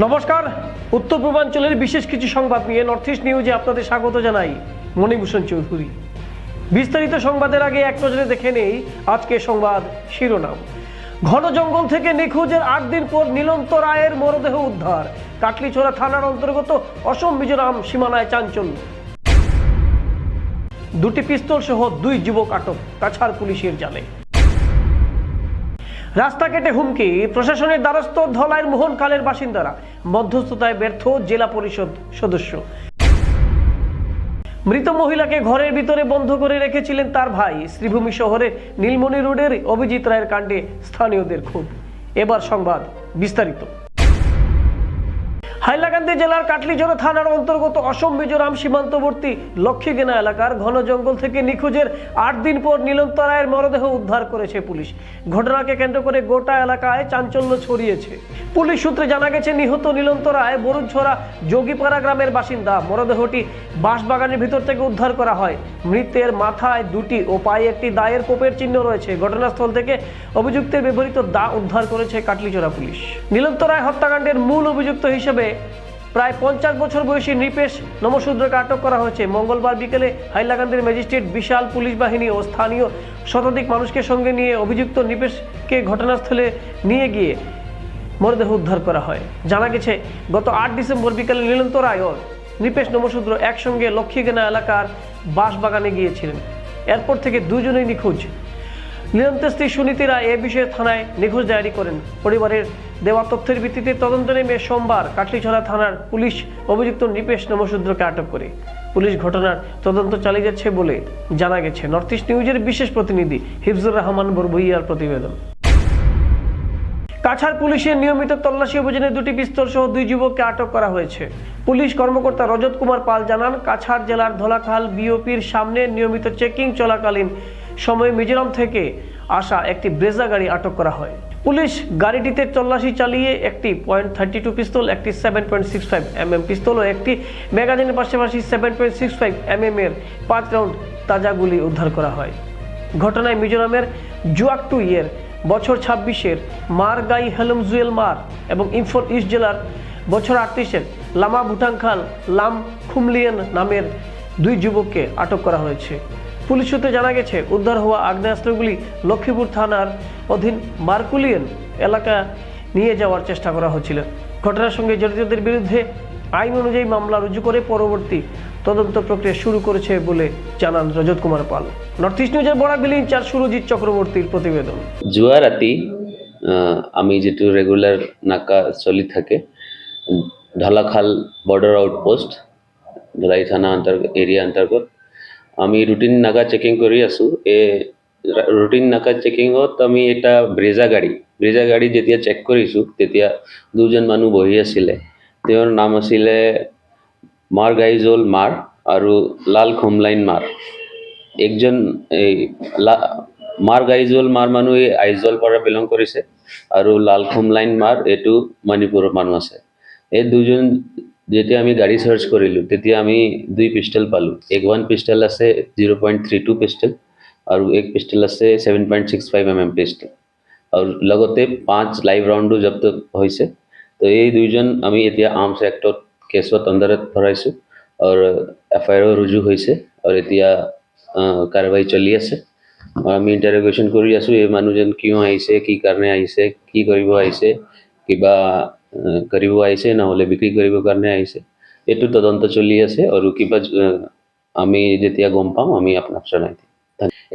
নমস্কার, উত্তর পূর্বাঞ্চলের বিশেষ কিছু সংবাদ নিয়ে নর্থ ইস্ট নিউজে আপনাদের স্বাগত জানাই। মণিভূষণ চৌধুরী। বিস্তারিত সংবাদের আগে এক নজরে দেখে নেই আজকে সংবাদ শিরোনাম। ঘন জঙ্গল থেকে নিখোঁজের 8 দিন পর নীলন্ত রায়ের মরদেহ উদ্ধার। কাটলিছড়া থানার অন্তর্গত অসম মিজোরাম সীমানায় চাঞ্চল্য। 2টি পিস্তল সহ 2 যুবক আটক, কাছাড় পুলিশের জালে। রাস্তা কেটে হুমকি, প্রশাসনের দ্বারস্থ ধলাইয়ের মোহনখালের বাসিন্দারা, মধ্যস্থতায় ব্যর্থ জেলা পরিষদ সদস্য। মৃত মহিলাকে ঘরের ভিতরে বন্ধ করে রেখেছিলেন তার ভাই। শ্রীভূমি শহরের নীলমণি রোডের অভিজিৎ রায়ের কাণ্ডে স্থানীয়দের ক্ষোভ। এবার সংবাদ বিস্তারিত। হাইলাকান্দি জেলার কাটলিছড়া থানার অন্তর্গত অসম মিজোরাম সীমান্তবর্তী লক্ষ্মীগেনা এলাকার ঘন জঙ্গল থেকে নিখোঁজের 8 দিন পর নীলন্ত রায়ের মরদেহ উদ্ধার করেছে পুলিশ। ঘটনাকে কেন্দ্র করে গোটা এলাকায় চাঞ্চল্য ছড়িয়েছে। পুলিশ সূত্রে জানা গেছে, নিহত নীলন্ত রায় বরুণছড়া যোগীপাড়া গ্রামের বাসিন্দা। মরদেহটি বাঁশবাগানের ভিতর থেকে উদ্ধার করা হয়। মৃতের মাথায় 2টি ও পায়ে একটি দায়ের কোপের চিহ্ন রয়েছে। ঘটনাস্থল থেকে অভিযুক্তের ব্যবহৃত দা উদ্ধার করেছে কাটলিছড়া পুলিশ। নীলন্ত রায় হত্যাকাণ্ডের মূল অভিযুক্ত হিসেবে প্রায় 50 বছর বয়সী নৃপেশ নমশূদ্রকে আটক করা হয়েছে। মঙ্গলবার বিকেলে হাইলাকান্দির ম্যাজিস্ট্রেট বিশাল পুলিশ বাহিনী ও স্থানীয় শতাধিক মানুষকে সঙ্গে নিয়ে অভিযুক্ত নৃপেশকে ঘটনাস্থলে নিয়ে গিয়ে মরদেহ উদ্ধার করা হয়। জানা গেছে, গত 8 ডিসেম্বর বিকেলে নীলন্ত রায় ও নৃপেশ নমশূদ্র একসঙ্গে লক্ষ্মীগেনা এলাকার বাঁশবাগানে গিয়েছিলেন। এরপর থেকে দুজনেই নিখোঁজ। নীলন্তের স্ত্রী সুনীতি রায় এ বিষয়ে থানায় নিখোঁজ ডায়েরি করেন। পরিবারের দেওয়া তথ্যের ভিত্তিতে তদন্ত নেমে সোমবার কাটলিছড়া থানার পুলিশ অভিযুক্ত নৃপেশ নমশূদ্রকে আটক করে। পুলিশ ঘটনার তদন্ত চালিয়ে যাচ্ছে বলে জানা গেছে। নর্থ ইস্ট নিউজের বিশেষ প্রতিনিধি হিফজুর রহমান বরভুইয়ার প্রতিবেদন। কাছাড় পুলিশের নিয়মিত তল্লাশি অভিযানে 2টি পিস্তল সহ 2 যুবককে আটক করা হয়েছে। পুলিশ কর্মকর্তা রজত কুমার পাল জানান, কাছাড় জেলার ধলাখাল বিওপির সামনে নিয়মিত চেকিং চলাকালীন সময়ে মিজোরাম থেকে আসা একটি ব্রেজা গাড়ি আটক করা হয়। পুলিশ গাড়িটিতে তল্লাশি চালিয়ে একটি .32 পিস্তল, একটি 7.65 mm পিস্তল ও একটি ম্যাগাজিনের পাশাপাশি 7.65 mm এর 5 রাউন্ড তাজা গুলি উদ্ধার করা হয়। ঘটনায় মিজোরামের জুয়াকটু এর বছর 26-এর মার গাই হেলম জুয়েল মার এবং ইম্ফল ইস্ট জেলার বছর 38-এর লামা ভুটাংখাল লাম খুমলিয়ান নামের 2 যুবককে আটক করা হয়েছে। পুলিশ সূত্রে জানা গেছে, উদ্ধার হওয়া আগ্নেয়াস্ত্রগুলি লক্ষ্মীপুর থানার অধীন মারকুলিয়ান এলাকা নিয়ে যাওয়ার চেষ্টা করা হচ্ছিল। ঘটনার সঙ্গে জড়িতদের বিরুদ্ধে আইন অনুযায়ী মামলা রুজু করে পরবর্তী তদন্ত প্রক্রিয়া শুরু করেছে বলে জানান রজত কুমার পাল। নর্থ ইস্ট নিউজের বরাকবিলি ইনচার্জ সুরজিৎ চক্রবর্তীর প্রতিবেদন। জুয়া রাতি আমি যেটু রেগুলার নাকা চলি থাকে ঢালাখাল বর্ডার আউটপোস্ট ধলাই থানা এরিয়া অন্তর্গত আমি রুটিন নাকা চেকিং কৰি আছো। রুটিন নাকা চেকিঙত আমি এটা ব্ৰেজা গাড়ী যেতিয়া চেক কৰিছোঁ তেতিয়া 2জন মানুহ বহি আছিলে। তেওঁৰ নাম আছিলে মাৰ গাইজল মাৰ আৰু লাল খুমলাইন মাৰ। একজন মাৰ গাইজল মাৰ মানুহ এই আইজল পৰা বিলং কৰিছে আৰু লাল খুমলাইন মাৰ এইটো মণিপুৰৰ মানুহ আছে। এই 2জন যেতিয়া আমি গাড়ী সার্চ কৰিলোঁ তেতিয়া আমি 2 পিস্তল পালোঁ। এক 1 পিস্তল আছে 0.32 পিস্তল আৰু এক পিস্তল আছে 7.65 mm পিস্তল আৰু লগতে 5 লাইভ ৰাউণ্ডো জব্দ হৈছে। তো এই 2জন আমি এতিয়া আৰ্মছ এক্টত কেছত আণ্ডাৰত ভৰাইছোঁ আৰু FIR ৰুজু হৈছে আৰু এতিয়া কাৰ্যবাহী চলি আছে। আমি ইণ্টাৰোগেশ্যন কৰি আছোঁ এই মানুহজন কিয় আহিছে, কি কাৰণে আহিছে, কি কৰিব আহিছে, কিবা কৰিব আহিছে নহ'লে বিক্ৰী কৰিবৰ কাৰণে আহিছে, এইটো তদন্ত চলি আছে আৰু কিবা আমি যেতিয়া গম পাম আমি আপোনাক জনাই দিম।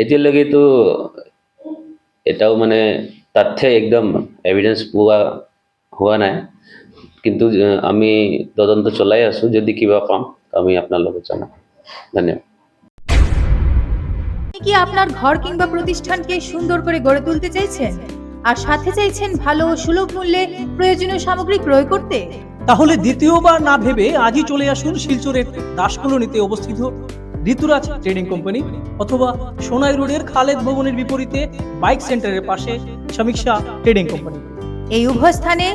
এতিয়ালৈকেতো এটাও মানে তথ্য একদম এভিডেন্স পোৱা হোৱা নাই, কিন্তু আমি তদন্ত চলাই আছোঁ। যদি কিবা পাম আমি আপনার লগত জানাম। ধন্যবাদ। কি আপনার ঘর কিংবা প্রতিষ্ঠানকে সুন্দর করে গড়ে তুলতে চাইছেন আর সাথে চাইছেন ভালো ও সুলভ মূল্যে প্রয়োজনীয় সামগ্রী ক্রয় করতে? তাহলে দ্বিতীয়বার না ভেবে আজই চলে আসুন শিলচরের দাসকলোনিতে অবস্থিত ঋতুরাজ ট্রেডিং কোম্পানি অথবা সোনাই রোডের খালেদ ভবনের বিপরীতে বাইক সেন্টারের পাশে সমীক্ষা ট্রেডিং কোম্পানি। এই উভয় স্থানে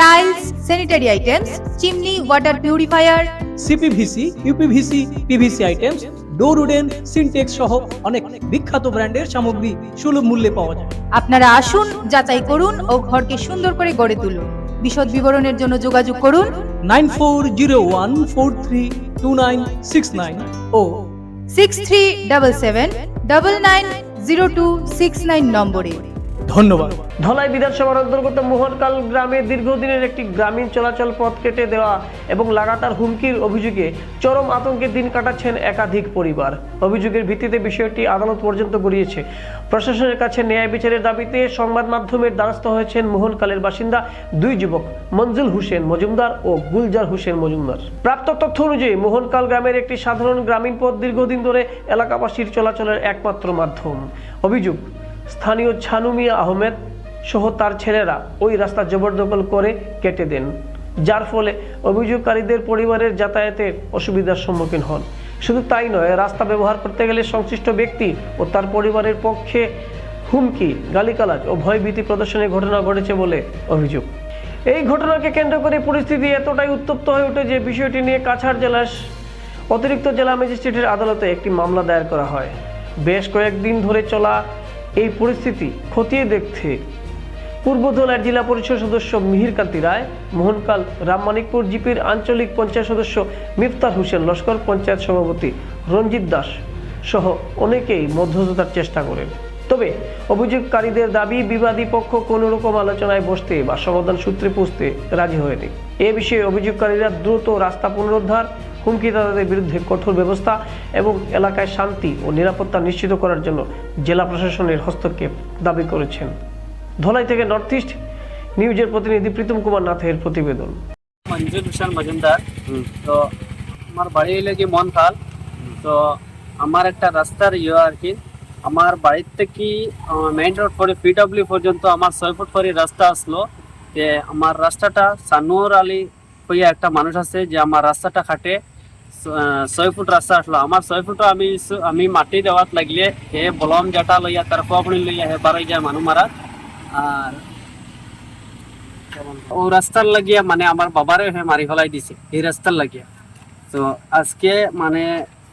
tiles, sanitary items, chimney, water purifier, CPVC, uPVC, PVC items, ডোর উডেন, সিনটেক্স সহ অনেক বিখ্যাত ব্র্যান্ডের সামগ্রী সুলভ মূল্যে পাওয়া যায়। আপনারা আসুন, যাচাই করুন ও ঘরকে সুন্দর করে গড়ে তুলুন। বিশদ বিবরণের জন্য যোগাযোগ করুন 9401432969 ও 6377990269 নম্বরে। ধন্যবাদ। ধলাই বিধানসভার অন্তর্গত মোহনকাল গ্রামে দীর্ঘদিনের একটি গ্রামীণ চলাচল পথ কেটে দেওয়া এবং লাগাতার হুমকির অভিযোগে চরম আতঙ্কে দিন কাটাচ্ছেন একাধিক পরিবার। অভিযোগের ভিত্তিতে বিষয়টি আদালত পর্যন্ত গড়িয়েছে। প্রশাসনের কাছে ন্যায় বিচারের দাবিতে সংবাদ মাধ্যমের দ্বারস্থ হয়েছেন মোহনকালের বাসিন্দা দুই যুবক, মঞ্জুল হোসেন মজুমদার ও গুলজার হোসেন মজুমদার। প্রাপ্ত তথ্য অনুযায়ী মোহনকাল গ্রামের একটি সাধারণ গ্রামীণ পথ দীর্ঘদিন ধরে এলাকাবাসীর চলাচলের একমাত্র মাধ্যম। অভিযোগ, স্থানীয় ছানু মিয়া আহমেদ সহ তার ছেলেরা ওই রাস্তা জবরদখল করে কেটে দেন, যার ফলে অভিযোগকারীদের পরিবারের যাতায়াতের অসুবিধার সম্মুখীন হন। শুধু তাই নয়, রাস্তা ব্যবহার করতে গেলে সংশ্লিষ্ট ব্যক্তি ও তার পরিবারের পক্ষে হুমকি, গালিগালাজ ও ভয়ভীতি প্রদর্শনের ঘটনা ঘটেছে বলে অভিযোগ। এই ঘটনাকে কেন্দ্র করে পরিস্থিতি এতটাই উত্তপ্ত হয়ে ওঠে যে বিষয়টি নিয়ে কাছাড় জেলার অতিরিক্ত জেলা ম্যাজিস্ট্রেটের আদালতে একটি মামলা দায়ের করা হয়। বেশ কয়েকদিন ধরে চলা এই পরিস্থিতি খতিয়ে দেখতে পূর্ব ধলাইয়ের জেলা পরিষদ সদস্য মিহিরকান্তি রায়, মোহনকাল রামমানিকপুর জিপির আঞ্চলিক পঞ্চায়েত সদস্য মিফতার হোসেন লস্কর, পঞ্চায়েত সভাপতি রঞ্জিত দাস সহ অনেকেই মধ্যস্থতার চেষ্টা করেন। তবে অভিযোগকারীদের দাবি, বিবাদী পক্ষ কোনো রকম আলোচনায় বসতে বা সমাধান সূত্রে পৌঁছতে রাজি হয়নি। এ বিষয়ে অভিযোগকারীরা দ্রুত রাস্তা পুনরুদ্ধার, হুমকিদাতাদের বিরুদ্ধে কঠোর ব্যবস্থা এবং এলাকায় শান্তি ও নিরাপত্তা নিশ্চিত করার জন্য জেলা প্রশাসনের হস্তক্ষেপ দাবি করেছেন। ধলাই থেকে নর্থ ইস্ট নিউজের প্রতিনিধি প্রীতম কুমার নাথের প্রতিবেদন। মঞ্জুর হোসেন মজুমদার। তো আমার বাড়ি হইলে কি মনখাল। তো আমার একটা রাস্তার আর কি, আমার বাড়ির থেকে মেইন রোড পরে পিডব্লিউ পর্যন্ত আমার 6 ফুট করে রাস্তা আসলো। যে আমার রাস্তাটা সানুর আলী হইয়া একটা মানুষ আছে যে আমার রাস্তাটা কাটে 6 ফুট রাস্তা আসলো। আমার 6 ফুট আমি মাটি দেওয়াত লাগলে হে বলম যেটা লইয়া তার কোপনি লইয়া হে বারোই যায় মানুষ মারা। আর ও রাস্তার লাগিয়া মানে আমার বাবারে হে মারি ফেলাই দিছে এই রাস্তার লাগিয়া। তো আজকে মানে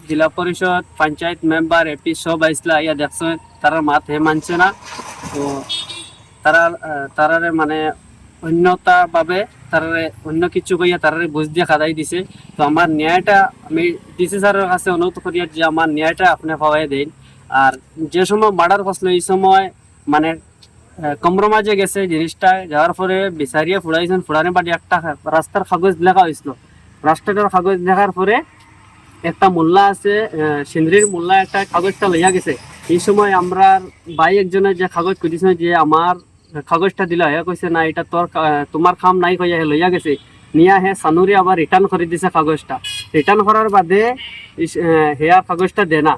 জেলা পরিষদ, পঞ্চায়েত মেম্বার, এপি সব আইসলা ইয়া দেখছো, তারা মাত হে মানছে না। তো তারারে মানে অন্যতা ভাবে তারারে অন্য কিছু কইয়া তারারে বুঝ দিয়ে খাদাই দিছে। তো আমার ন্যায়টা আমি ডিসি স্যারের কাছে অনুরোধ করি যে আমার ন্যায়টা আপনি পাওয়াই দেন। আর যে সময় মার্ডার করছিল এই সময় মানে কম্প্রোমাইজে গেছে জিনিসটা, যাওয়ার পরে বিচারিয়ে ফুড়াইছেন। ফুড়ানোর বাদে একটা রাস্তার কাগজ লেখা হয়েছিল। রাস্তাটার কাগজ লেখার পরে একটা মোল্লা আছে, সিন্দ্রির মোল্লা একটা কাগজটা লইয়া গেছে। এই সময় আমরা ভাই একজনের যে কাগজ করেছে যে আমার কাগজটা দিলা, হে কইছে না এটা তোমার কাম নাই, কইয়া হে লইয়া গেছে। নিয়া হে সানুরি আবার রিটার্ন করে দিছে কাগজটা। রিটার্ন করার বাদে হেয়া কাগজটা দে না।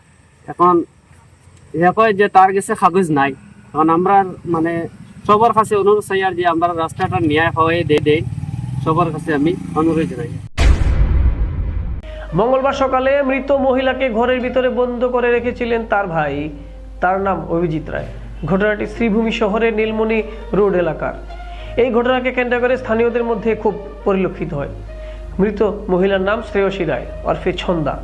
এখন হে কয় যে তার কাছে কাগজ নাই। এখন আমরা মানে সবার কাছে অনুরোধ চাই আর যে আমরা রাস্তাটা ন্যায় হয়ে দে সবার কাছে আমি অনুরোধ জানাই। মঙ্গলবার সকালে মৃত মহিলাকে ঘরের ভিতরে বন্ধ করে রেখেছিলেন তার ভাই, তার নাম অভিজিৎ রায়। ঘটনাটি শ্রীভূমি শহরের নীলমণি রোড এলাকার। এই ঘটনাকে কেন্দ্র করে স্থানীয়দের মধ্যে খুব পরিলক্ষিত হয়। মৃত মহিলার নাম শ্রেয়সী রায় ওরফে ছন্দা,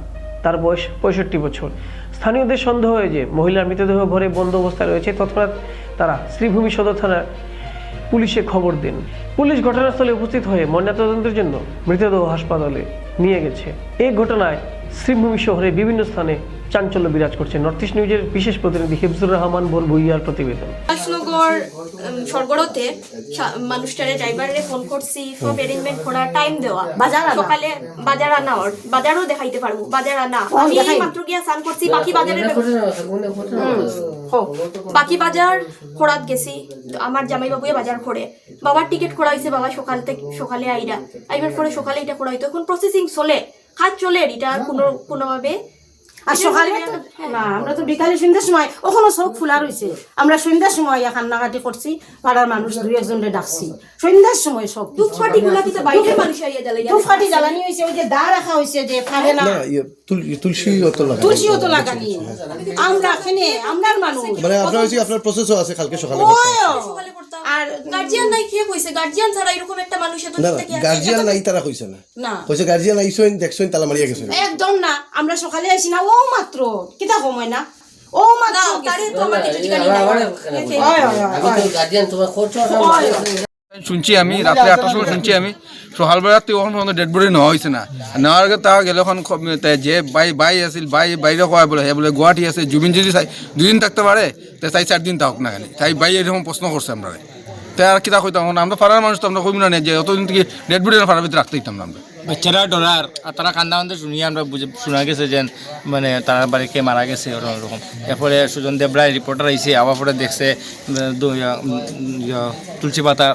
তার বয়স 65 বছর। স্থানীয়দের সন্দেহ হয় যে মহিলার মৃতদেহ ঘরে বন্ধ অবস্থায় রয়েছে। তৎক্ষণাৎ তারা শ্রীভূমি সদর থানার পুলিশে খবর দেন। পুলিশ ঘটনাস্থলে উপস্থিত হয়ে ময়নাতদন্তের জন্য মৃতদেহ হাসপাতালে নিয়ে গেছে। এই ঘটনায় শ্রীভূমি শহরে বিভিন্ন স্থানে চাঞ্চল্য বিরাজ করছে। নর্থ ইস্ট নিউজের বিশেষ প্রতিনিধি হিফজুর রহমান ভুইয়ার প্রতিবেদন। রাজনগর সরগড়তে মানুষটারে ড্রাইভারে ফোন করছি, সব অ্যারেঞ্জমেন্ট করা, টাইম দেওয়া, সকালে বাজার আনা, বাজারও দেখাইতে পারবো, বাজার আনা। আমি মাত্র গিয়া স্নান করছি, বাকি বাজার খোড়াত গেছি। আমার জামাই বাবুয়ে বাজার করে, বাবার টিকিট খোড়া হয়েছে, বাবা সকালে আইবার পরে সকালে এটা খোড়া হইতো। এখন প্রসেসিং চলে, কাজ চলে, এটা কোনোভাবে। আর সকালে না, আমরা তো বিকালে সন্ধ্যার সময় ওখানে সব খোলা রয়েছে। আমরা সন্ধ্যার সময় কান্নাকাটি করছি, পাড়ার মানুষ 2-1জনকে ডাকছি সন্ধ্যার সময়। সব ধূপকাঠি গুলা কিন্তু বাইরের মানুষ আইয়া জ্বালাই, ধূপকাঠি জ্বালানি হয়েছে, ওই যে দা রাখা হয়েছে যে ফাড়ে না, তুলসীও তো লাগানি। আমরা এখানে আমরার মানুষ মানে আপনার প্রসেসও আছে কালকে সকালে। আর গার্জিয়ান নাই, কে কইছে গার্জিয়ান ছাড়া এরকম একটা মানুষ এত না, গার্জিয়ান নাই তারা কইছে না, কইছে গার্জিয়ান আইছেন দেখছেন তালা মারিয়া গেছেন। একদম না, আমরা সকালে আইছি না, ও মাত্র কিটা সময় না, ও মাত্র তারে তো আমার কিছু জানি না। গার্জিয়ান তোমার খোঁজ শুনছি আমি রাত্রে 8টার সময় শুনছি আমি সকালবেলা তখন ডেড বডি নেওয়া হয়েছে না, নেওয়ার আগে তা গেলে এখন যে বাই আছিল বাইরে কয় বলে বলে গুয়াহাটি আছে জুবিন যদি চাই 2 দিন থাকতে পারে তো চাই 4 দিন থাকুক না, তাই বাই এরকম প্রশ্ন করছে আমরা, তাই আর কিতা কইতাম আমরা পাড়ার মানুষ তো আমরা কইব না যে অতদিন থেকে ডেড বডি পাড়ার ভিতরে রাখতে দিতাম না আমরা। বাচ্চারা ডরার আর তারা কান্দা কান্দা শুনিয়ে আমরা শোনা গেছে যে মানে তার বাড়িকে মারা গেছে ওরকম। এরপরে সুজন দেবরায় রিপোর্টার আইসে, আবার পরে দেখছে তুলসী পাতা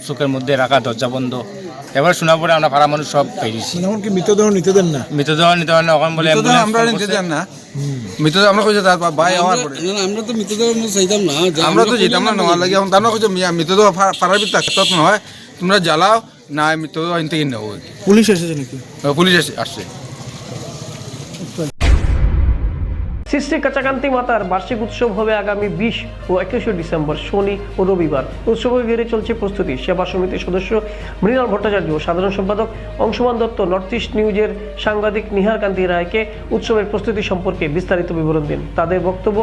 চোখের মধ্যে রাখা, দরজা বন্ধ। এবার শোনার পরে আমরা পাড়া মানুষ সব পেয়েছি। মৃতদেহ নিতে দেন না, মৃতদেহ নিতে পারেন এখন বলে আমরা নিতে দেন না, মৃতদেহ আমরা কইছে তার ভাই হওয়ার পরে আমরা তো মৃতদেহ চাইতাম না, আমরা তো যেতাম না নেওয়ার লাগে। এখন তারা কইছে মৃতদেহ পাড়ার ভিতরে থাকতে নয়, তোমরা জ্বালাও না, মৃতদেহ আইন থেকে নেবো। পুলিশ এসেছে নাকি? পুলিশ আসছে। শ্রী শ্রী কাচাকান্তি মাতার বার্ষিক উৎসব হবে আগামী 20 ও 21 ডিসেম্বর শনি ও রবিবার। উৎসবে ঘিরে চলছে প্রস্তুতি। সেবা সমিতির সদস্য মৃণাল ভট্টাচার্য, সাধারণ সম্পাদক অংশুমান দত্ত নর্থ ইস্ট নিউজের সাংবাদিক নিহার কান্তি রায়কে উৎসবের প্রস্তুতি সম্পর্কে বিস্তারিত বিবরণ দেন। তাদের বক্তব্য,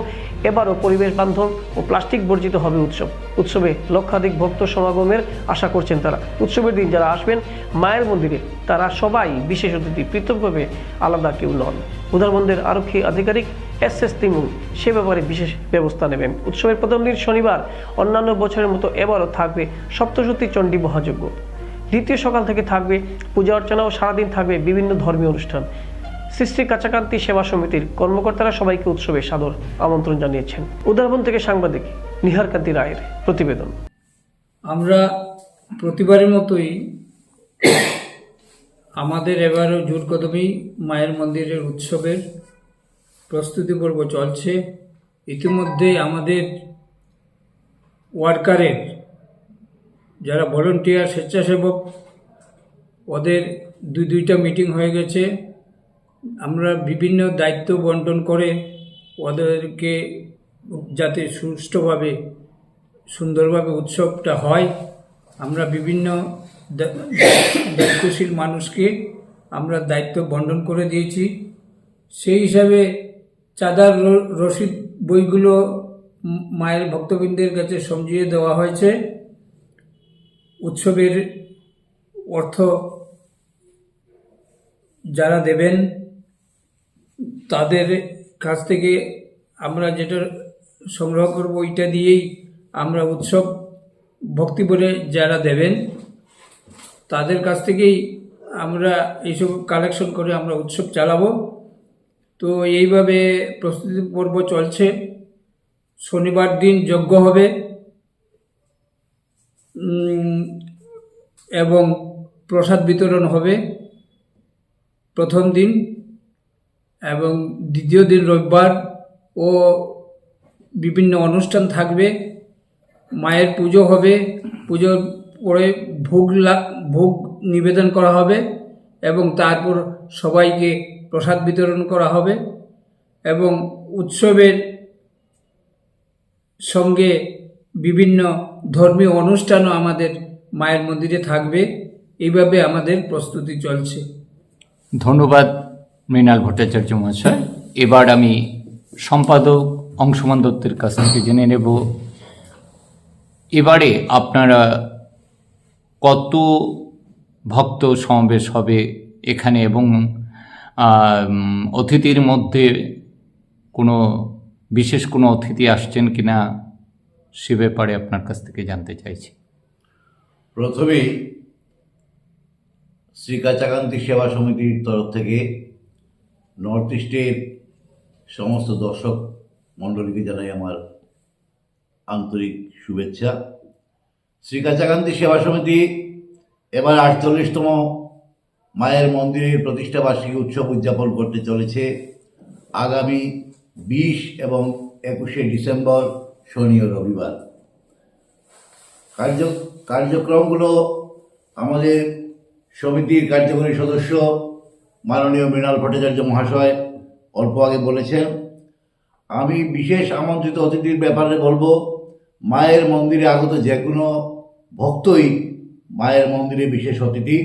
এবারও পরিবেশ বান্ধব ও প্লাস্টিক বর্জিত হবে উৎসব। উৎসবে লক্ষাধিক ভক্ত সমাগমের আশা করছেন তারা। উৎসবের দিন যারা আসবেন মায়ের মন্দিরে তারা সবাই বিশেষ অতিথি, পৃথকভাবে আলাদা কেউ নন। উদারবন্দের আরক্ষী আধিকারিক SS তিমুল সে ব্যাপারে বিশেষ ব্যবস্থা নেবেন। উৎসবের প্রথম দিন শনিবার অন্যান্য বছরের মতো এবারও থাকবে সপ্তশতী চণ্ডী মহাযজ্ঞ। দ্বিতীয় সকাল থেকে থাকবে পূজা অর্চনা ও সারাদিন থাকবে বিভিন্ন ধর্মীয় অনুষ্ঠান। শ্রী শ্রী কাচাকান্তি সেবা সমিতির কর্মকর্তারা সবাইকে উৎসবে সাদর আমন্ত্রণ জানিয়েছেন। উদারবন থেকে সাংবাদিক নিহার কান্তি রায়ের প্রতিবেদন। আমরা প্রতিবারের মতোই আমাদের এবারও জোর কদমেই মায়ের মন্দিরের উৎসবের প্রস্তুতি পর্ব চলছে। ইতিমধ্যে আমাদের ওয়ার্কারের যারা ভলেন্টিয়ার স্বেচ্ছাসেবক ওদের দুইটা মিটিং হয়ে গেছে। আমরা বিভিন্ন দায়িত্ব বন্টন করে ওদেরকে যাতে সুষ্ঠুভাবে সুন্দরভাবে উৎসবটা হয়, আমরা বিভিন্ন দায়িত্বশীল মানুষকে আমরা দায়িত্ব বন্টন করে দিয়েছি। সেই হিসাবে চাঁদার রসিদ বইগুলো মায়ের ভক্তবৃন্দের কাছে সমঝিয়ে দেওয়া হয়েছে। উৎসবের অর্থ যারা দেবেন তাদের কাছ থেকে আমরা যেটা সংগ্রহ করব ওইটা দিয়েই আমরা উৎসব ভক্তি বলে যারা দেবেন তাদের কাছ থেকেই আমরা এইসব কালেকশন করে আমরা উৎসব চালাবো। তো এইভাবে প্রস্তুতি পর্ব চলছে। শনিবার দিন যজ্ঞ হবে এবং প্রসাদ বিতরণ হবে প্রথম দিন, এবং দ্বিতীয় দিন রবিবার ও বিভিন্ন অনুষ্ঠান থাকবে। মায়ের পুজো হবে, পুজোর পরে ভোগ নিবেদন করা হবে এবং তারপর সবাইকে প্রসাদ বিতরণ করা হবে এবং উৎসবের সঙ্গে বিভিন্ন ধর্মীয় অনুষ্ঠানও আমাদের মায়ের মন্দিরে থাকবে। এইভাবে আমাদের প্রস্তুতি চলছে। ধন্যবাদ মৃণাল ভট্টাচার্য মহাশয়। এবার আমি সম্পাদক অংশুমান দত্তের কাছ থেকে জেনে নেব, এবারে আপনারা কত ভক্ত সমাবেশ হবে এখানে এবং অতিথির মধ্যে কোনো বিশেষ কোনো অতিথি আসছেন কিনা সে ব্যাপারে আপনার কাছ থেকে জানতে চাইছি। প্রথমেই শ্রী কাচাকান্তি সেবা সমিতির তরফ থেকে নর্থ ইস্টের সমস্ত দর্শক মণ্ডলীকে জানাই আমার আন্তরিক শুভেচ্ছা। শ্রী কাচাকান্তি সেবা সমিতি এবার 48তম মায়ের মন্দিরের প্রতিষ্ঠাবার্ষিকী উৎসব উদযাপন করতে চলেছে আগামী 20 এবং 21 ডিসেম্বর শনি ও রবিবার। কার্যক্রমগুলো আমাদের সমিতির কার্যকরী সদস্য মাননীয় মৃণাল ভট্টাচার্য মহাশয় অল্প আগে বলেছেন। আমি বিশেষ আমন্ত্রিত অতিথির ব্যাপারে বলবো, মায়ের মন্দিরে আগত যে কোনো ভক্তই মায়ের মন্দিরে বিশেষ অতিথি।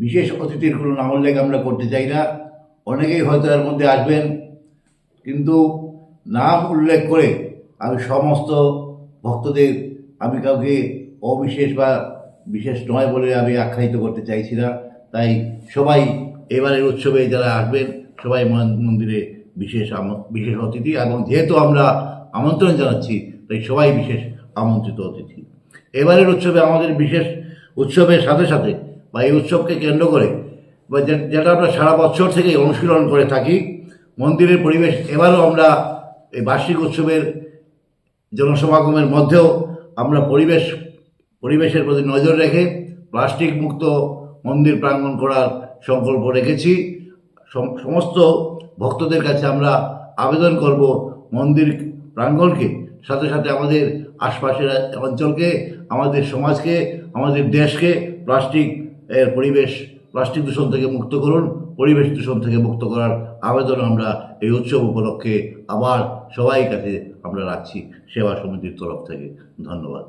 বিশেষ অতিথির কোনো নাম উল্লেখ আমরা করতে চাই না, অনেকেই হয়তো এর মধ্যে আসবেন, কিন্তু নাম উল্লেখ করে আমি সমস্ত ভক্তদের আমি কাউকে অবিশেষ বা বিশেষ নয় বলে আমি আখ্যায়িত করতে চাইছি না। তাই সবাই এবারের উৎসবে যারা আসবেন সবাই মন্দিরে বিশেষ অতিথি, এবং যেহেতু আমরা আমন্ত্রণ জানাচ্ছি তাই সবাই বিশেষ আমন্ত্রিত অতিথি। এবারের উৎসবে আমাদের বিশেষ উৎসবের সাথে সাথে বা এই উৎসবকে কেন্দ্র করে বা যেটা আমরা সারা বছর থেকেই অনুশীলন করে থাকি, মন্দিরের পরিবেশ এবারও আমরা এই বার্ষিক উৎসবের জনসমাগমের মধ্যেও আমরা পরিবেশের প্রতি নজর রেখে প্লাস্টিক মুক্ত মন্দির প্রাঙ্গণ করার সংকল্প রেখেছি। সমস্ত ভক্তদের কাছে আমরা আবেদন করব মন্দির প্রাঙ্গণকে সাথে সাথে আমাদের আশপাশের অঞ্চলকে, আমাদের সমাজকে, আমাদের দেশকে প্লাস্টিক দূষণ থেকে মুক্ত করুন, পরিবেশ দূষণ থেকে মুক্ত করার আবেদন আমরা এই উৎসব উপলক্ষে আবার সবাই কাছে আমরা রাখছি সেবা সমিতির তরফ থেকে। ধন্যবাদ।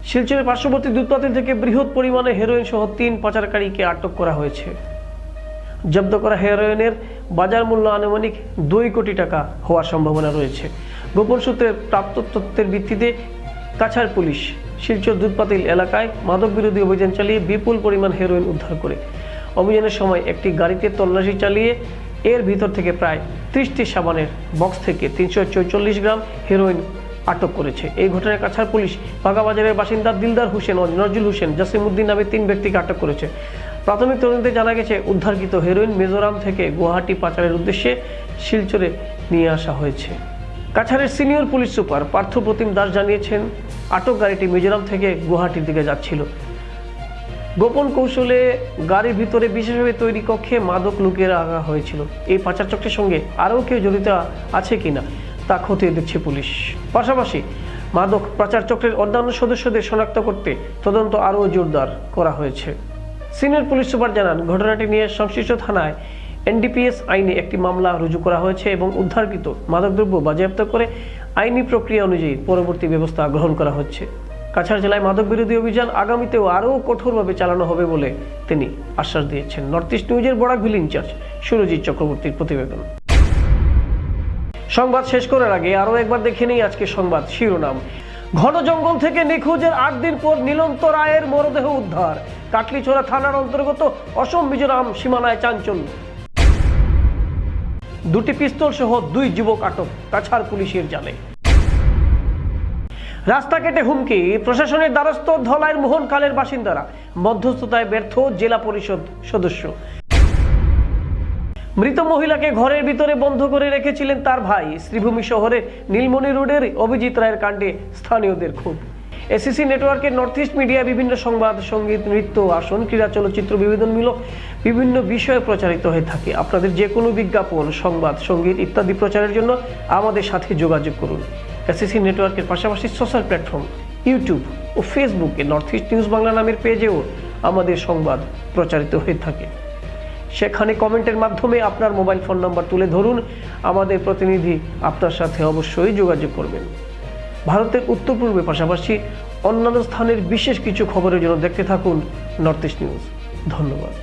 শিলচরের পার্শ্ববর্তী দুধপাতিল থেকে বৃহৎ পরিমাণে হেরোইন সহ 3 পাচারকারীকে আটক করা হয়েছে। জব্দ করা হেরোইনের বাজার মূল্য আনুমানিক 2 কোটি টাকা হওয়ার সম্ভাবনা রয়েছে। গোপন সূত্রে প্রাপ্ত তথ্যের ভিত্তিতে কাছাড় পুলিশ শিলচর দুধপাতিল এলাকায় মাদক বিরোধী অভিযান চালিয়ে বিপুল পরিমাণ হেরোইন উদ্ধার করে। অভিযানের সময় একটি গাড়িতে তল্লাশি চালিয়ে এর ভিতর থেকে প্রায় 30টি সাবানের বক্স থেকে 344 গ্রাম হেরোইন আটক করেছে। এই ঘটনায় কাছাড় পুলিশ বাগাবাজারের বাসিন্দা দিলদার হোসেন ও নজরুল হোসেন জাসিমউদ্দিন নামে 3 ব্যক্তিকে আটক করেছে। প্রাথমিক তদন্তে জানা গেছে উদ্ধারকৃত হেরোইন মিজোরাম থেকে গুয়াহাটি পাচারের উদ্দেশ্যে শিলচরে নিয়ে আসা হয়েছে। কাছাড়ের senior police super Parthapratim Das জানিয়েছেন, আটক গাড়িটি মিজোরাম থেকে গুয়াহাটির দিকে যাচ্ছিল। গোপন কৌশলে গাড়ির ভিতরে বিশেষভাবে তৈরি কক্ষে মাদক লুকিয়ে রাখা হয়েছিল। এই পাচার চক্রের সঙ্গে আরও কেউ জড়িত আছে কিনা তা খতিয়ে দেখছে পুলিশ। পাশাপাশি মাদক পাচার চক্রের অন্যান্য সদস্যদের শনাক্ত করতে তদন্ত আরও জোরদার করা হয়েছে। সিনিয়র পুলিশ সুপার জানান, ঘটনাটি নিয়ে সংশ্লিষ্ট থানায় এনডিপিএস আইনে একটি মামলা রুজু করা হয়েছে এবং উদ্ধারকৃত মাদকদ্রব্য বাজেয়াপ্ত করে আইনি প্রক্রিয়া অনুযায়ী পরবর্তী ব্যবস্থা গ্রহণ করা হচ্ছে। কাছাড় জেলায় মাদক বিরোধী অভিযান আগামীতেও আরও কঠোরভাবে চালানো হবে বলে তিনি আশ্বাস দিয়েছেন। নর্থ ইস্ট নিউজের বরাকভিল ইনচার্জ সুরজিৎ চক্রবর্তীর প্রতিবেদন। সংবাদ শেষ করার আগে আরও একবার দেখে নেই আজকে সংবাদ শিরোনাম। ঘন জঙ্গল থেকে নিখোঁজের 8 দিন পর নীলন্ত রায়ের মরদেহ উদ্ধার। কাটলিছড়া থানার অন্তর্গত অসম মিজোরাম সীমানায় চাঞ্চল্য। 2টি পিস্তল সহ 2 যুবক আটক কাছাড় পুলিশের জালে। রাস্তা কেটে হুমকি, প্রশাসনের দ্বারস্থ ধলাইয়ের মোহনখালের বাসিন্দারা, মধ্যস্থতায় ব্যর্থ জেলা পরিষদ সদস্য। মৃত মহিলাকে ঘরের ভিতরে বন্ধ করে রেখেছিলেন তার ভাই। শ্রীভূমি শহরের নীলমণি রোডের অভিজিৎ রায়ের কাণ্ডে স্থানীয়দের ক্ষোভ। এসিসি নেটওয়ার্কের নর্থ ইস্ট মিডিয়া বিভিন্ন সংবাদ, সঙ্গীত, নৃত্য, আসন, ক্রীড়া, চলচ্চিত্র, বিনোদনমূলক বিভিন্ন বিষয়ে প্রচারিত হয়ে থাকে। আপনাদের যে কোনো বিজ্ঞাপন, সংবাদ, সঙ্গীত ইত্যাদি প্রচারের জন্য আমাদের সাথে যোগাযোগ করুন। এসিসি নেটওয়ার্কের পাশাপাশি সোশ্যাল প্ল্যাটফর্ম ইউটিউব ও ফেসবুকে নর্থ ইস্ট নিউজ বাংলা নামের পেজেও আমাদের সংবাদ প্রচারিত হয়ে থাকে। সেখানে কমেন্টের মাধ্যমে আপনার মোবাইল ফোন নাম্বার তুলে ধরুন, আমাদের প্রতিনিধি আপনার সাথে অবশ্যই যোগাযোগ করবেন। ভারতের উত্তর পূর্বে পাশাপাশি অন্যান্য স্থানের বিশেষ কিছু খবরের জন্য দেখতে থাকুন নর্থ ইস্ট নিউজ। ধন্যবাদ।